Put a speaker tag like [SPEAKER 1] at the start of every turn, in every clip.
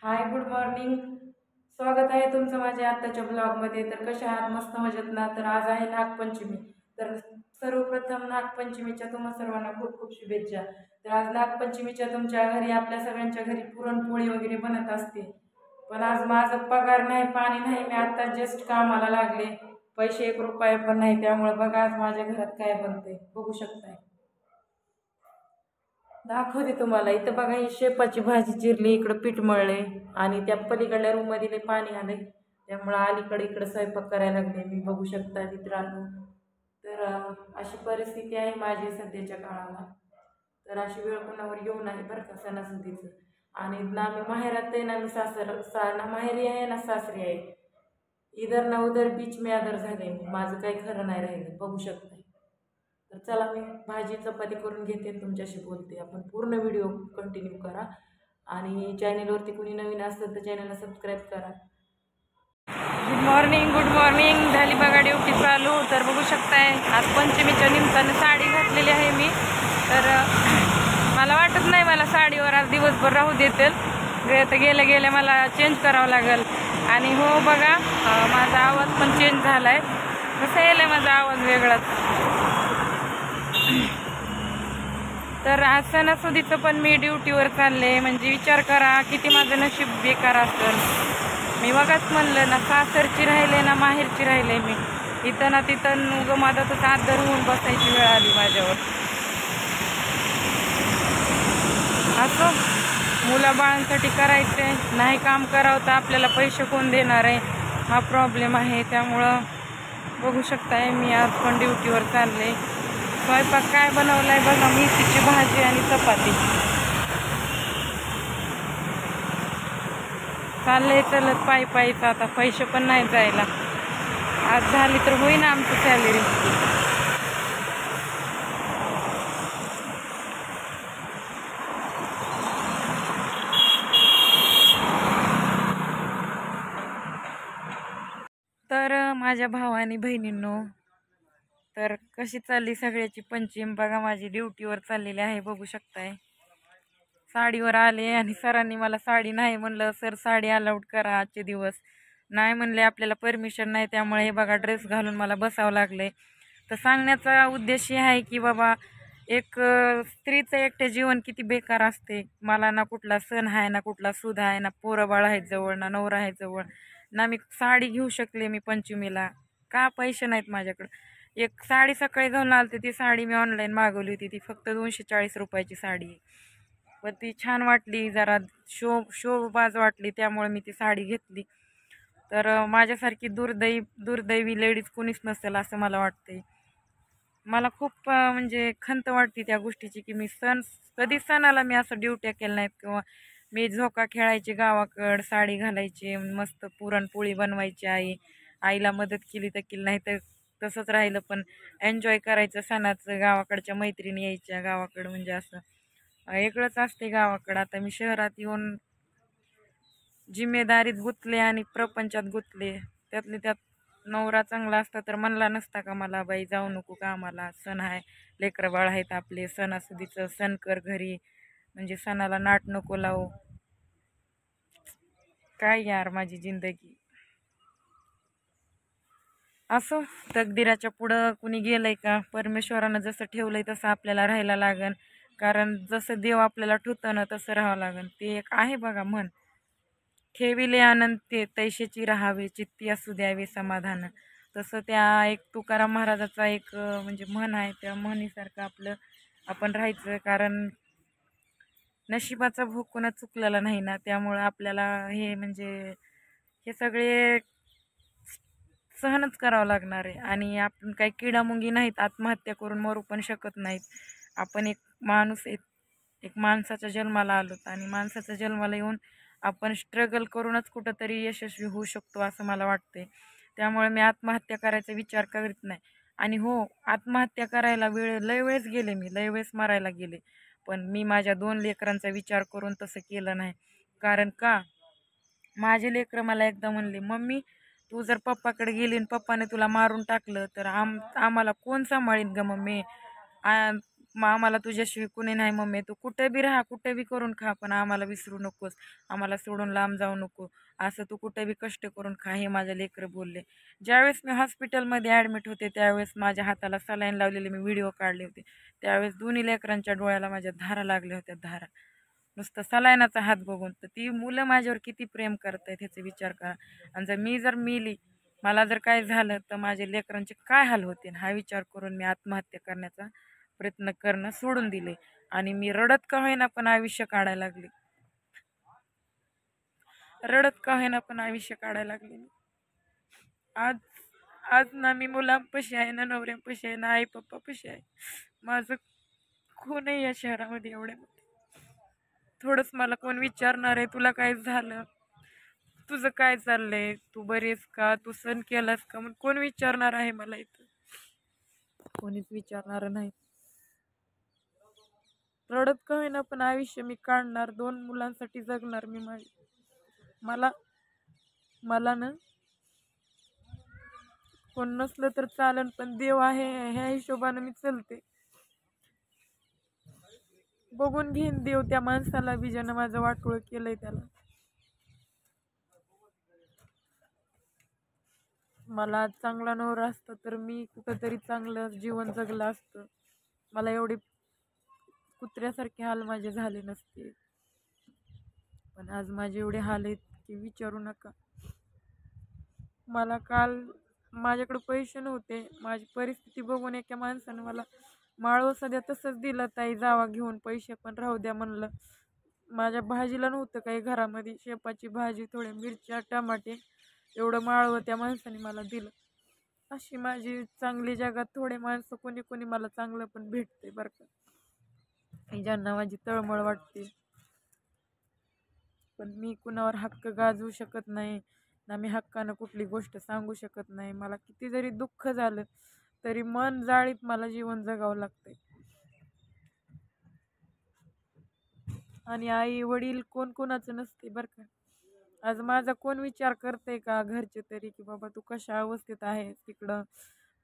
[SPEAKER 1] हाय, good morning. स्वागत आहे तुमचं माझ्या आत्ताच्या ब्लॉगमध्ये. तर कशा आहात? मस्त मजेत ना? तर आज आहे नागपंचमी. तर सर्वप्रथम नागपंचमीच्या तुम्हा सर्वांना खूप खूप शुभेच्छा. तर आज नागपंचमीच्या तुमच्या घरी, आपल्या सगळ्यांच्या घरी पुरणपोळी वगैरे बनत असते. पण आज माझा पगार नाही, पाणी नाही. मी आता जस्ट कामाला लागले. पैसे 1 रुपया पण नाही. त्यामुळे बघा आज माझ्या घरात काय बनते, बघू शकताय. दाखवते तुम्हाला. इथं बघा, ही शेपाची भाजी चिरली, इकडं पीठ मळले आणि त्या पलीकडल्या रूम मध्ये लय पाणी आलंय. त्यामुळं अलीकडे इकडं स्वयंपाक करायला लागले मी, बघू शकता मित्रांनो. तर अशी परिस्थिती आहे माझी सध्याच्या काळाला. तर अशी वेळ कोणावर येऊ नये बरं का सणासुदीचं. आणि ना मी माहेरात आहे, ना मी ना माहेरी आहे ना सासरी आहे. इधर ना उधर बीच में अदर झाले मी. माझं काही खरं नाही राहिलं, बघू शकता. तर चला, मी भाजी चपाती करून घेते, तुमच्याशी बोलते. आपण पूर्ण व्हिडिओ कंटिन्यू करा आणि चॅनेलवरती कुणी नवीन असेल तर चॅनलला सबस्क्राईब करा. Good morning, good morning. झाली बघा ड्युटी चालू. तर बघू शकताय आज पंचमीच्या निमित्तानं साडी घातलेली आहे मी. तर मला वाटत नाही मला साडीवर आज दिवसभर राहू देतील. तर गेल्या गेल्या मला चेंज करावं लागेल. आणि हो बघा, माझा आवाज पण चेंज झाला आहे. कसं येईल माझा आवाज वेगळाच. तर आज सणासुदीचं पण मी ड्युटीवर चालले. म्हणजे विचार करा किती माझं नशीब बेकार असेल. मी बघाच म्हणलं ना, सासरची राहिले ना माहेरची राहिले. मी इथं ना तिथं उगं माझं आदर होऊन बसायची वेळ आली माझ्यावर. असं मुलाबाळांसाठी करायचे नाही, काम करावं तर आपल्याला पैसे कोण देणार आहे, हा प्रॉब्लेम आहे. त्यामुळं बघू शकताय मी आज पण ड्युटीवर चालले. स्वयंपाक काय बनवलाय बघा, मेथीची भाजी आणि चपाती. चाललंय चलत पायी पायीच. आता पैसे पण नाही जायला. आज झाली तर होईन आमची सॅलरी. तर माझ्या भावा आणि बहिणींनो, तर कशी चालली सगळ्याची पंचम बघा. माझी ड्युटीवर चाललेली आहे, बघू शकताय. साडीवर आले आणि सरांनी मला साडी नाही म्हणलं. सर साडी अलाउड करा आजचे दिवस. नाही म्हणले, आपल्याला परमिशन नाही. त्यामुळे हे बघा ड्रेस घालून मला बसावं लागले. तर सांगण्याचा उद्देश हे आहे की बाबा, एक स्त्रीचं एकटे जीवन किती बेकार असते. मला ना कुठला सण आहे, ना कुठला सुध आहे, ना पोरं बाळ आहेत जवळ, ना नवरा आहे जवळ, ना मी साडी घेऊ शकले मी पंचमीला. का पैसे नाहीत माझ्याकडं. एक साडी सकाळी घालून आलते, ती साडी मी ऑनलाईन मागवली होती. ती फक्त 240 रुपयाची साडी. पण ती छान वाटली, जरा शोबाज वाटली, त्यामुळे मी ती साडी घेतली. तर माझ्यासारखी दुर्दैवी लेडीज कोणीच नसेल असं मला वाटतंय. मला खूप म्हणजे खंत वाटते त्या गोष्टीची की मी कधी सणाला मी असं ड्युट्या केल्या नाहीत. किंवा मी झोका खेळायची गावाकड, साडी घालायची, मस्त पुरणपोळी बनवायची, आईला मदत केली तर केली, नाही तर तसंच राहिलं. पण एन्जॉय करायचं सणाचं. गावाकडच्या मैत्रिणी यायच्या गावाकडं, म्हणजे असं वेगळंच असते गावाकडं. आता मी शहरात येऊन जिम्मेदारीत गुंतले आणि प्रपंचात गुंतले. त्यातले त्यात नवरा चांगला असता तर म्हणला नसता का मला, बाई जाऊ नको कामाला, सण आहे, लेकरं बाळ आहेत आपले, सणासुदीचं सण कर घरी, म्हणजे सणाला नाट नको लावू. काय यार माझी जिंदगी. असो, तकदिराच्या पुढं कुणी गेलंय का. परमेश्वरानं जसं ठेवलंय तसं आपल्याला राहायला लागन. कारण जसं देव आपल्याला ठेवतं ना तसं राहावं लागन. ते एक आहे बघा म्हण, ठेविले आनंद ते तैशेची राहावे, चित्ती असू द्यावे समाधान. तसं त्या एक तुकाराम महाराजाचा एक म्हणजे म्हण आहे. त्या म्हणीसारखं आपण राहायचं. कारण नशिबाचा भोग कोणा चुकलेला नाही ना. त्यामुळं आपल्याला हे म्हणजे हे सगळे सहनच करावं लागणार आहे. आणि आपण काही किडामुंगी नाहीत, आत्महत्या करून मरू पण शकत नाहीत. आपण एक माणूस, एक माणसाच्या जन्माला आलोत आणि माणसाच्या जन्माला येऊन आपण स्ट्रगल करूनच कुठंतरी यशस्वी होऊ शकतो असं मला वाटते. त्यामुळे मी आत्महत्या करायचा विचार करीत नाही. आणि हो, आत्महत्या करायला लय वेळेस गेले, मी लय वेळेस मरायला गेले. पण मी माझ्या 2 लेकरांचा विचार करून तसं केलं नाही. कारण का, माझे लेकरं मला एकदा म्हणले, मम्मी तू जर पप्पाकडे गेली आणि पप्पाने तुला मारून टाकलं तर आम्हाला कोण सांभाळीन ग मम्मी. आम्हाला तुझ्याशिवाय कुणी नाही मम्मी, तू कुठे बी राहा, कुठे बी करून खा, पण आम्हाला विसरू नकोस, आम्हाला सोडून लांब जाऊ नको, असं तू कुठे बी कष्ट करून खा, हे माझे लेकरं बोलले. ज्यावेळेस मी हॉस्पिटलमध्ये ॲडमिट होते त्यावेळेस माझ्या हाताला सलाईन लावलेले मी व्हिडिओ काढले होते. त्यावेळेस दोन्ही लेकरांच्या डोळ्याला माझ्या धारा लागल्या होत्या, धारा, नुसतं सलाईनाचा हात बघून. तर ती मुलं माझ्यावर किती प्रेम करतायत ह्याचा विचार करा. आणि जर मी जर मेली, मला जर काय झालं तर माझ्या लेकरांचे काय हाल होतील, हा विचार करून मी आत्महत्या करण्याचा प्रयत्न करणं सोडून दिले. आणि मी रडत का होईना पण आयुष्य काढायला लागले, रडत का होईना पण आयुष्य काढायला लागले. आज आज ना मी मुलांपाशी आहे, ना नवऱ्यांपाशी आहे, ना आई पप्पापाशी आहे. माझं खून आहे या शहरामध्ये एवढ्यामध्ये. थोडंच मला कोण विचारणार आहे तुला काय झालं, तुझं काय चाललंय, तू बरीस का, तू सण केलास का, मग कोण विचारणार आहे मला इथं? कोणीच विचारणार नाही. रडत का होईना पण आयुष्य मी काढणार, 2 मुलांसाठी जगणार मी माझी. मला मला ना कोण नसलं तर चालन, पण देव आहे ह्या हिशोबानं मी चलते. बघून घेईन देव त्या माणसाला बी ज्यानं माझं वाटोळं केलंय त्याला. मला आज चांगला नवरा असता तर मी कुठंतरी चांगलं जीवन जगलं असतं. मला एवढे कुत्र्यासारखे हाल माझे झाले नसते. पण आज माझे एवढे हाल आहेत की विचारू नका. मला काल माझ्याकडे पैसे नव्हते, माझी परिस्थिती बघून एका माणसानं मला माळव सध्या तसंच दिलं, ताई जावा घेऊन, पैसे पण राहू द्या म्हणलं. माझ्या भाजीला नव्हतं काही घरामध्ये, शेपाची भाजी, थोड्या मिरच्या, टमाटे, एवढं माळव त्या माणसाने मला दिलं. अशी माझी चांगली जगात थोडे माणसं कोणी कोणी मला चांगलं पण भेटते बरं का, ज्यांना माझी तळमळ वाटते. पण मी कुणावर हक्क गाजवू शकत नाही, ना मी हक्कानं कुठली गोष्ट सांगू शकत नाही. मला किती जरी दुःख झालं तरी मन जाळीत मला जीवन जगावं लागतंय. आणि आई वडील कोण कोणाचं नसते बरं का. आज माझा कोण विचार करते का घरचे तरी, की बाबा तू कशा अवस्थेत आहेस तिकडं,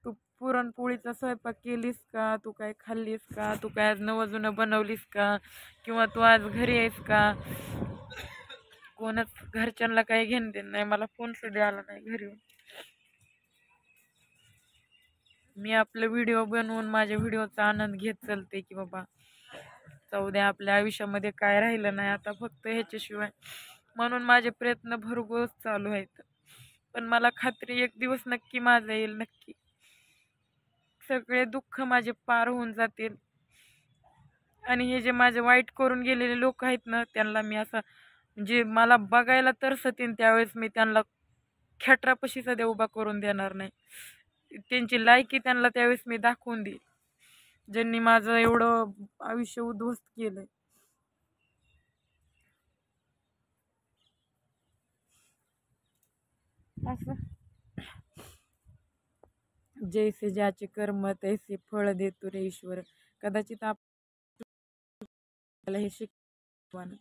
[SPEAKER 1] तू पुरणपोळीचा स्वयंपाक केलीस का, तू काय खाल्लीस का, तू काय आज नवं बनवलीस का, किंवा तू आज घरी आहेस का. कोणच घरच्यांना काही घेणं देणं नाही. मला फोन सुद्धा आला नाही घरी येऊन. मी आपलं व्हिडिओ बनवून माझ्या व्हिडिओचा आनंद घेत चालते, की बाबा जाऊ द्या, आपल्या आयुष्यामध्ये काय राहिलं नाही आता फक्त ह्याच्याशिवाय. म्हणून माझे प्रयत्न भरघोस चालू आहेत. पण मला खात्री एक दिवस नक्की माझा येईल, नक्की सगळे दुःख माझे पार होऊन जातील. आणि हे जे माझे वाईट करून गेलेले लोक आहेत ना, त्यांना मी असं म्हणजे मला बघायला तरसतीन त्यावेळेस मी त्यांना खेटरापाशी सध्या उभा करून देणार नाही. त्यांची लायकी त्यांना त्यावेळेस मी दाखवून देईल, ज्यांनी माझं एवढं आयुष्य उद्ध्वस्त केलंय. असं जैसे ज्याचे कर्म तैसे फळ देतो रे ईश्वर. कदाचित आपल्याला हे शिकवान.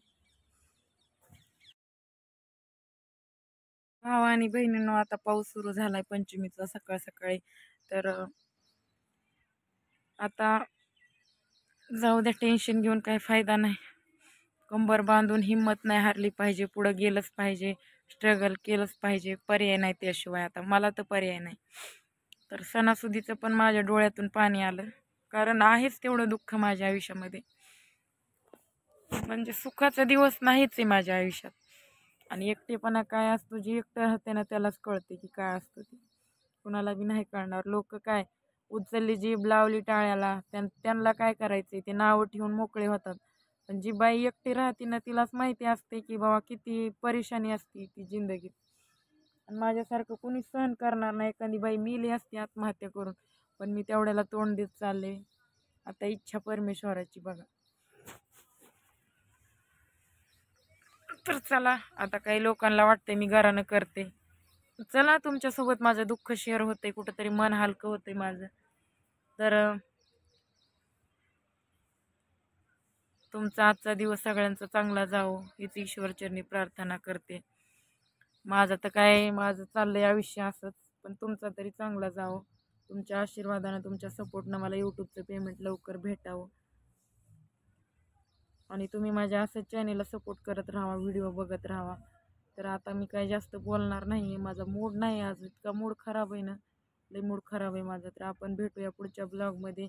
[SPEAKER 1] भावा आणि बहिणींनो, आता पाऊस सुरू झालाय पंचमीचा सकाळ सकाळी. तर आता जाऊ द्या, टेन्शन घेऊन काही फायदा नाही. कंबर बांधून हिंमत नाही हारली पाहिजे, पुढं गेलंच पाहिजे, स्ट्रगल केलंच पाहिजे. पर्याय नाही त्याशिवाय, आता मला तर पर्याय नाही. तर सणासुदीचं पण माझ्या डोळ्यातून पाणी आलं, कारण आहेच तेवढं दुःख माझ्या आयुष्यामध्ये. म्हणजे सुखाचा दिवस नाहीच आहे माझ्या आयुष्यात. आणि एकटेपणा काय असतो, जे एकटं राहते ना त्यालाच कळते की काय असतं ते, कुणाला बी नाही कळणार. लोक काय उचलली जीभ लावली टाळ्याला, त्यांना काय करायचे, ते नावं ठेवून मोकळे होतात. पण जी बाई एकटी राहते ना तिलाच माहिती असते की बाबा किती परेशानी असते ती जिंदगीत. आणि माझ्यासारखं कुणी सहन करणार नाही. एखादी बाई मिली असते आत्महत्या करून, पण मी तेवढ्याला तोंड देत चालले. आता इच्छा परमेश्वराची बघा. तर चला, आता काही लोकांना वाटते मी घरानं करते, चला तुमच्यासोबत माझं दुःख शेअर होते, कुठंतरी मन हलकं होते माझं. तर तुमचा आजचा दिवस सगळ्यांचा चांगला जावो हीच ईश्वरचरणी प्रार्थना करते. माझं तर काय, माझं चाललंय आयुष्य असंच, पण तुमचा तरी चांगला जावो. तुमच्या आशीर्वादानं, तुमच्या सपोर्टनं मला यूट्यूबचं पेमेंट लवकर भेटावं आणि तुम्ही माझ्या असंच चॅनेलला सपोर्ट करत राहा, व्हिडिओ बघत राहा. तर आता मी काय जास्त बोलणार नाही, माझा मूड नाही आज, इतका मूड खराब आहे ना, लई मूड खराब आहे माझा. तर आपण भेटूया पुढच्या ब्लॉगमध्ये.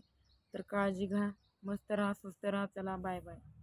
[SPEAKER 1] तर काळजी घ्या, मस्त राहा, सुस्त राहा. चला बाय बाय.